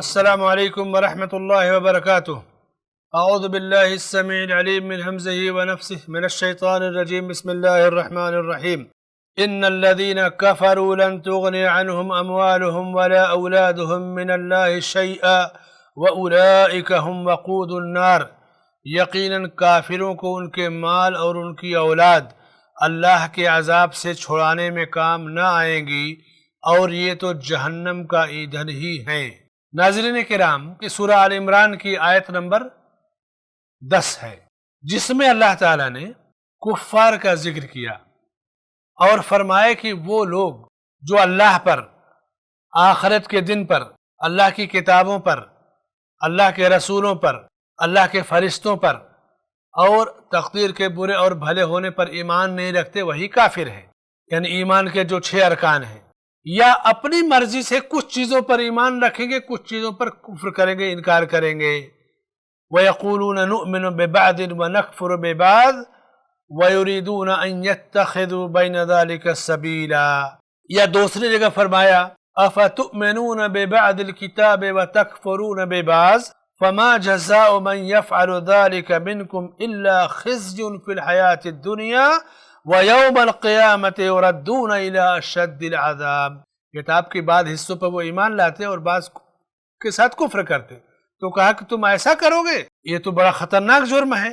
السلام علیکم ورحمۃ اللہ وبرکاتہ۔ اعوذ باللہ السمیع العلیم من ہمزہ ونفسہ من الشیطان الرجیم، بسم اللہ الرحمن الرحیم۔ ان الذین کفروا لن تغنی عنہم اموالہم ولا اولادہم من اللہ شیئا واولئک ہم وقود النار۔ یقیناً کافروں کو ان کے مال اور ان کی اولاد اللہ کے عذاب سے چھڑانے میں کام نہ آئیں گی، اور یہ تو جہنم کا ایندھن ہی ہیں۔ ناظرین کرام، کہ سورہ آل عمران کی آیت نمبر 10 ہے، جس میں اللہ تعالیٰ نے کفار کا ذکر کیا اور فرمایا کہ وہ لوگ جو اللہ پر، آخرت کے دن پر، اللہ کی کتابوں پر، اللہ کے رسولوں پر، اللہ کے فرشتوں پر اور تقدیر کے برے اور بھلے ہونے پر ایمان نہیں رکھتے، وہی کافر ہیں۔ یعنی ایمان کے جو 6 ارکان ہیں، یا اپنی مرضی سے کچھ چیزوں پر ایمان رکھیں گے، کچھ چیزوں پر کفر کریں گے، انکار کریں گے۔ وَيَقُولُونَ نُؤْمِنُ بِبَعْضٍ وَنَكْفُرُ بِبَعْضٍ وَيُرِيدُونَ أَن يَتَّخِذُوا بَيْنَ ذَلِكَ سَبِيلًا۔ یا دوسری جگہ فرمایا أَفَتُؤْمِنُونَ بِبَعْضِ الْكِتَابِ وَتَكْفُرُونَ بِبَعْضٍ فَمَا جَزَاءُ مَن يَفْعَلُ ذَلِكَ مِنكُمْ إِلَّا خِزْيٌ فِي الْحَيَاةِ الدُّنْيَا وَيَوْمَ الْقِيَامَةِ يُرَدُّونَ إِلَىٰ أَشَدِّ الْعَذَابِ۔ کتاب کے بعد حصوں پر وہ ایمان لاتے اور بعض کے ساتھ کفر کرتے، تو کہا کہ تم ایسا کرو گے، یہ تو بڑا خطرناک جرم ہے،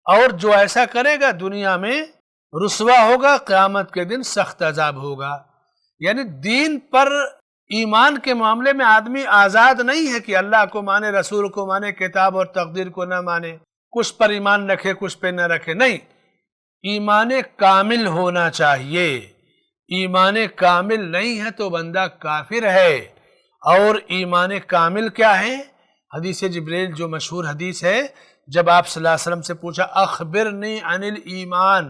اور جو ایسا کرے گا دنیا میں رسوا ہوگا، قیامت کے دن سخت عذاب ہوگا۔ یعنی دین پر ایمان کے معاملے میں آدمی آزاد نہیں ہے کہ اللہ کو مانے، رسول کو مانے، کتاب اور تقدیر کو نہ مانے، کچھ پر ایمان رکھے کچھ پہ نہ رکھے، نہیں، ایمان کامل ہونا چاہیے۔ ایمان کامل نہیں ہے تو بندہ کافر ہے۔ اور ایمان کامل کیا ہے؟ حدیث جبریل جو مشہور حدیث ہے، جب آپ صلی اللہ علیہ وسلم سے پوچھا اخبرنی عن الایمان،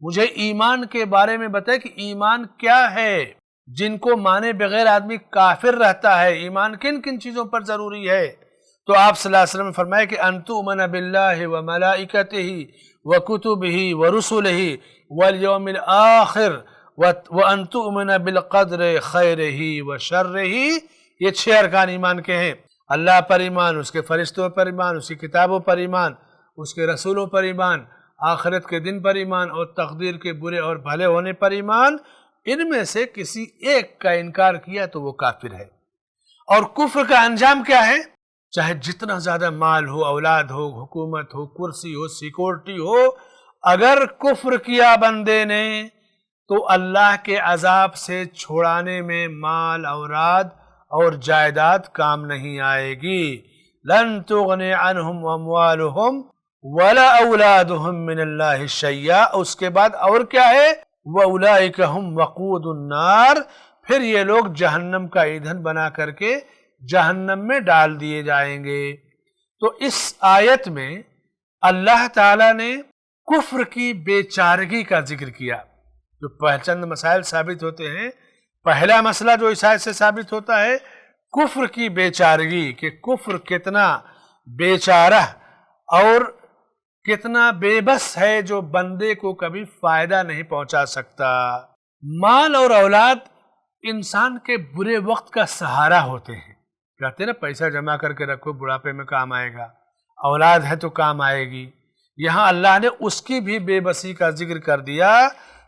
مجھے ایمان کے بارے میں بتائے کہ ایمان کیا ہے، جن کو مانے بغیر آدمی کافر رہتا ہے۔ ایمان کن کن چیزوں پر ضروری ہے؟ تو آپ صلی اللہ علیہ وسلم نے فرمایا کہ ان تؤمن باللہ وملائکتہ وکتبہ ورسلہ والیوم الآخر وَأَن تُؤْمِنَ بِالْقَدْرِ خَيْرِهِ وَشَرِّهِ۔ یہ 6 ارکان ایمان کے ہیں۔ اللہ پر ایمان، اس کے فرشتوں پر ایمان، اس کی کتابوں پر ایمان، اس کے رسولوں پر ایمان، آخرت کے دن پر ایمان، اور تقدیر کے برے اور بھلے ہونے پر ایمان۔ ان میں سے کسی ایک کا انکار کیا تو وہ کافر ہے۔ اور کفر کا انجام کیا ہے؟ چاہے جتنا زیادہ مال ہو، اولاد ہو، حکومت ہو، کرسی ہو، سیکورٹی ہو، اگر کفر کیا بندے نے تو اللہ کے عذاب سے چھوڑانے میں مال، اولاد اور جائیداد کام نہیں آئے گی۔ لن تغنی عنہم اموالہم ولا اولادہم من اللہ شیئا۔ اس کے بعد اور کیا ہے؟ واولئک ہم وقود النار۔ پھر یہ لوگ جہنم کا ایندھن بنا کر کے جہنم میں ڈال دیے جائیں گے۔ تو اس آیت میں اللہ تعالیٰ نے کفر کی بے چارگی کا ذکر کیا، جو چند مسائل ثابت ہوتے ہیں۔ پہلا مسئلہ جو اس آیت سے ثابت ہوتا ہے، کفر کی بے چارگی، کہ کفر کتنا بے چارہ اور کتنا بے بس ہے، جو بندے کو کبھی فائدہ نہیں پہنچا سکتا۔ مال اور اولاد انسان کے برے وقت کا سہارا ہوتے ہیں۔ کہتے ہیں نا، پیسہ جمع کر کے رکھو، بڑھاپے میں کام آئے گا، اولاد ہے تو کام آئے گی۔ یہاں اللہ نے اس کی بھی بے بسی کا ذکر کر دیا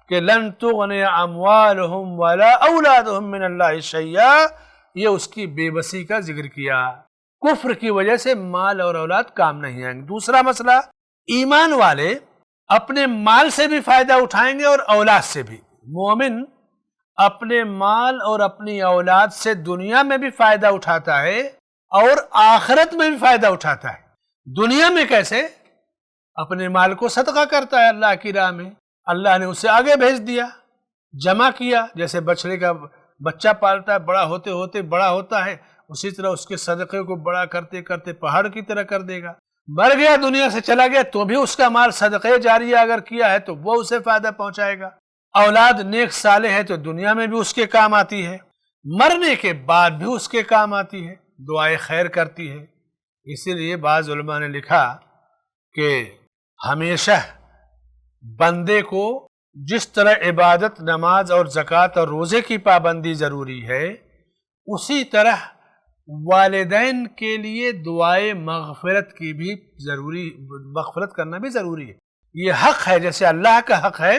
کہ لن تغنی اموالہم ولا اولادہم من اللہ شیئا۔ یہ اس کی بے بسی کا ذکر کیا، کفر کی وجہ سے مال اور اولاد کام نہیں آئیں گے۔ دوسرا مسئلہ، ایمان والے اپنے مال سے بھی فائدہ اٹھائیں گے اور اولاد سے بھی۔ مومن اپنے مال اور اپنی اولاد سے دنیا میں بھی فائدہ اٹھاتا ہے اور آخرت میں بھی فائدہ اٹھاتا ہے۔ دنیا میں کیسے؟ اپنے مال کو صدقہ کرتا ہے اللہ کی راہ میں، اللہ نے اسے آگے بھیج دیا، جمع کیا، جیسے بچڑے کا بچہ پالتا ہے، بڑا ہوتے ہوتے بڑا ہوتا ہے، اسی طرح اس کے صدقے کو بڑا کرتے کرتے پہاڑ کی طرح کر دے گا۔ مر گیا، دنیا سے چلا گیا، تو بھی اس کا مال صدقے جاریہ اگر کیا ہے تو وہ اسے فائدہ پہنچائے گا۔ اولاد نیک صالح ہے تو دنیا میں بھی اس کے کام آتی ہے، مرنے کے بعد بھی اس کے کام آتی ہے، دعائے خیر کرتی ہے۔ اسی لیے بعض علماء نے لکھا کہ ہمیشہ بندے کو جس طرح عبادت، نماز اور زکوٰۃ اور روزے کی پابندی ضروری ہے، اسی طرح والدین کے لیے دعائے مغفرت کی بھی مغفرت کرنا بھی ضروری ہے. یہ حق ہے، جیسے اللہ کا حق ہے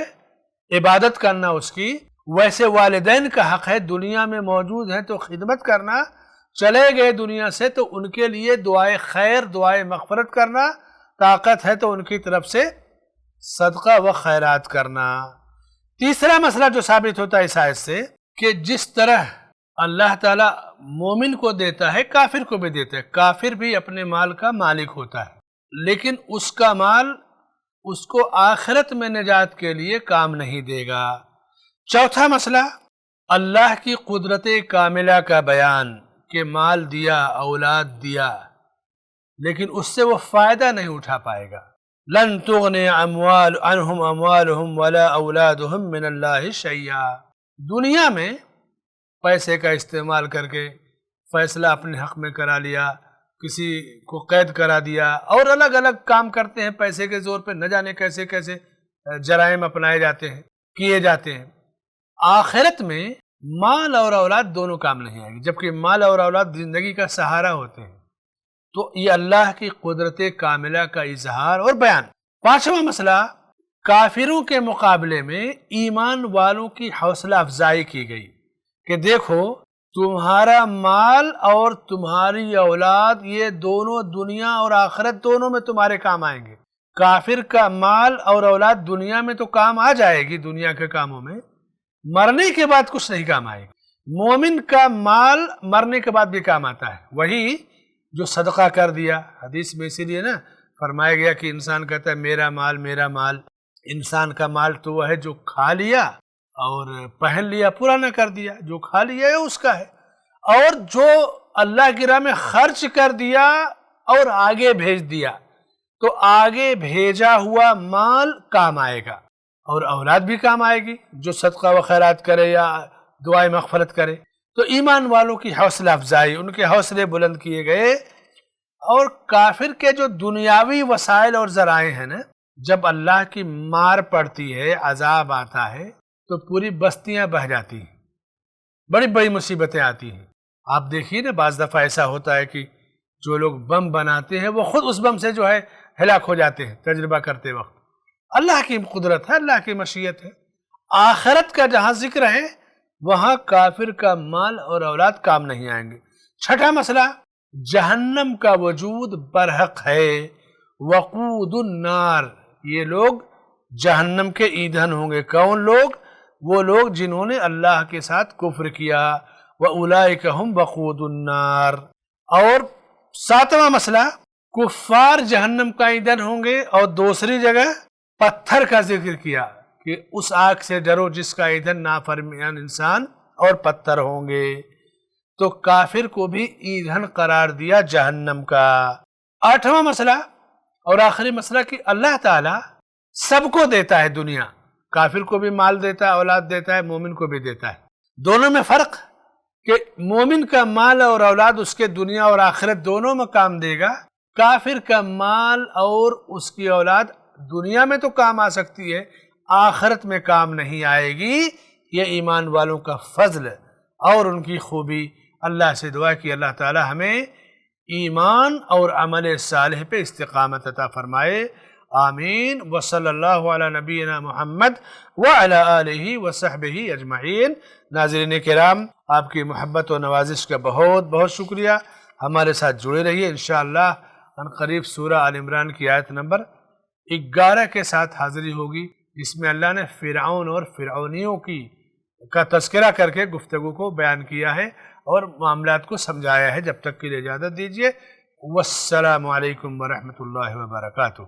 عبادت کرنا اس کی، ویسے والدین کا حق ہے دنیا میں موجود ہیں تو خدمت کرنا، چلے گئے دنیا سے تو ان کے لیے دعائے خیر، دعائے مغفرت کرنا، طاقت ہے تو ان کی طرف سے صدقہ و خیرات کرنا. تیسرا مسئلہ جو ثابت ہوتا ہے اس آیت سے کہ جس طرح اللہ تعالیٰ مومن کو دیتا ہے کافر کو بھی دیتا ہے. کافر بھی اپنے مال کا مالک ہوتا ہے، لیکن اس کا مال اس کو آخرت میں نجات کے لیے کام نہیں دے گا. چوتھا مسئلہ اللہ کی قدرت کاملہ کا بیان کہ مال دیا، اولاد دیا، لیکن اس سے وہ فائدہ نہیں اٹھا پائے گا. لن تغنی عنہم اموالہم ولا اولادہم من اللہ شیئا. دنیا میں پیسے کا استعمال کر کے فیصلہ اپنے حق میں کرا لیا، کسی کو قید کرا دیا، اور الگ الگ کام کرتے ہیں پیسے کے زور پہ، نہ جانے کیسے کیسے جرائم اپنائے جاتے ہیں، کیے جاتے ہیں. آخرت میں مال اور اولاد دونوں کام نہیں آئے گی، جبکہ مال اور اولاد زندگی کا سہارا ہوتے ہیں. تو یہ اللہ کی قدرت کاملہ کا اظہار اور بیان. پانچواں مسئلہ کافروں کے مقابلے میں ایمان والوں کی حوصلہ افزائی کی گئی کہ دیکھو تمہارا مال اور تمہاری اولاد یہ دونوں دنیا اور آخرت دونوں میں تمہارے کام آئیں گے. کافر کا مال اور اولاد دنیا میں تو کام آ جائے گی، دنیا کے کاموں میں، مرنے کے بعد کچھ نہیں کام آئے گی. مومن کا مال مرنے کے بعد بھی کام آتا ہے. وہی جو صدقہ کر دیا، حدیث میں اسی لیے نا فرمایا گیا کہ انسان کہتا ہے میرا مال میرا مال. انسان کا مال تو وہ ہے جو کھا لیا اور پہن لیا، پورا نہ کر دیا. جو کھا لیا ہے اس کا ہے، اور جو اللہ کی راہ میں خرچ کر دیا اور آگے بھیج دیا تو آگے بھیجا ہوا مال کام آئے گا، اور اولاد بھی کام آئے گی جو صدقہ و خیرات کرے یا دعائے مغفرت کرے. تو ایمان والوں کی حوصلہ افزائی، ان کے حوصلے بلند کیے گئے. اور کافر کے جو دنیاوی وسائل اور ذرائع ہیں نا، جب اللہ کی مار پڑتی ہے، عذاب آتا ہے تو پوری بستیاں بہہ جاتی ہیں، بڑی بڑی مصیبتیں آتی ہیں. آپ دیکھیے نا بعض دفعہ ایسا ہوتا ہے کہ جو لوگ بم بناتے ہیں وہ خود اس بم سے جو ہے ہلاک ہو جاتے ہیں تجربہ کرتے وقت. اللہ کی قدرت ہے، اللہ کی مشیت ہے. آخرت کا جہاں ذکر ہے وہاں کافر کا مال اور اولاد کام نہیں آئیں گے. چھٹا مسئلہ جہنم کا وجود برحق ہے. وقود النار، یہ لوگ جہنم کے ایندھن ہوں گے. کون لوگ؟ وہ لوگ جنہوں نے اللہ کے ساتھ کفر کیا. وَأُولَئِكَ هُمْ وَقُودُ النَّارِ. اور ساتواں مسئلہ کفار جہنم کا ایندھن ہوں گے، اور دوسری جگہ پتھر کا ذکر کیا کہ اس آگ سے ڈرو جس کا ایندھن نافرمان انسان اور پتھر ہوں گے. تو کافر کو بھی ایندھن قرار دیا جہنم کا. آٹھواں مسئلہ اور آخری مسئلہ کہ اللہ تعالیٰ سب کو دیتا ہے دنیا، کافر کو بھی مال دیتا ہے، اولاد دیتا ہے، مومن کو بھی دیتا ہے. دونوں میں فرق کہ مومن کا مال اور اولاد اس کے دنیا اور آخرت دونوں میں کام دے گا. کافر کا مال اور اس کی اولاد دنیا میں تو کام آ سکتی ہے، آخرت میں کام نہیں آئے گی. یہ ایمان والوں کا فضل اور ان کی خوبی. اللہ سے دعا کہ اللہ تعالی ہمیں ایمان اور عمل صالح پہ استقامت عطا فرمائے. آمین. وصلی اللہ علی نبینا محمد وعلی آلہ وصحبہ اجمعین. ناظرین کرام، آپ کی محبت و نوازش کا بہت بہت شکریہ. ہمارے ساتھ جڑے رہیے. انشاءاللہ ان قریب سورہ آل عمران کی آیت نمبر 11 کے ساتھ حاضری ہوگی، جس میں اللہ نے فرعون اور فرعونیوں کا تذکرہ کر کے گفتگو کو بیان کیا ہے اور معاملات کو سمجھایا ہے. جب تک کے لیے اجازت دیجیے. والسلام علیکم ورحمۃ اللہ وبرکاتہ.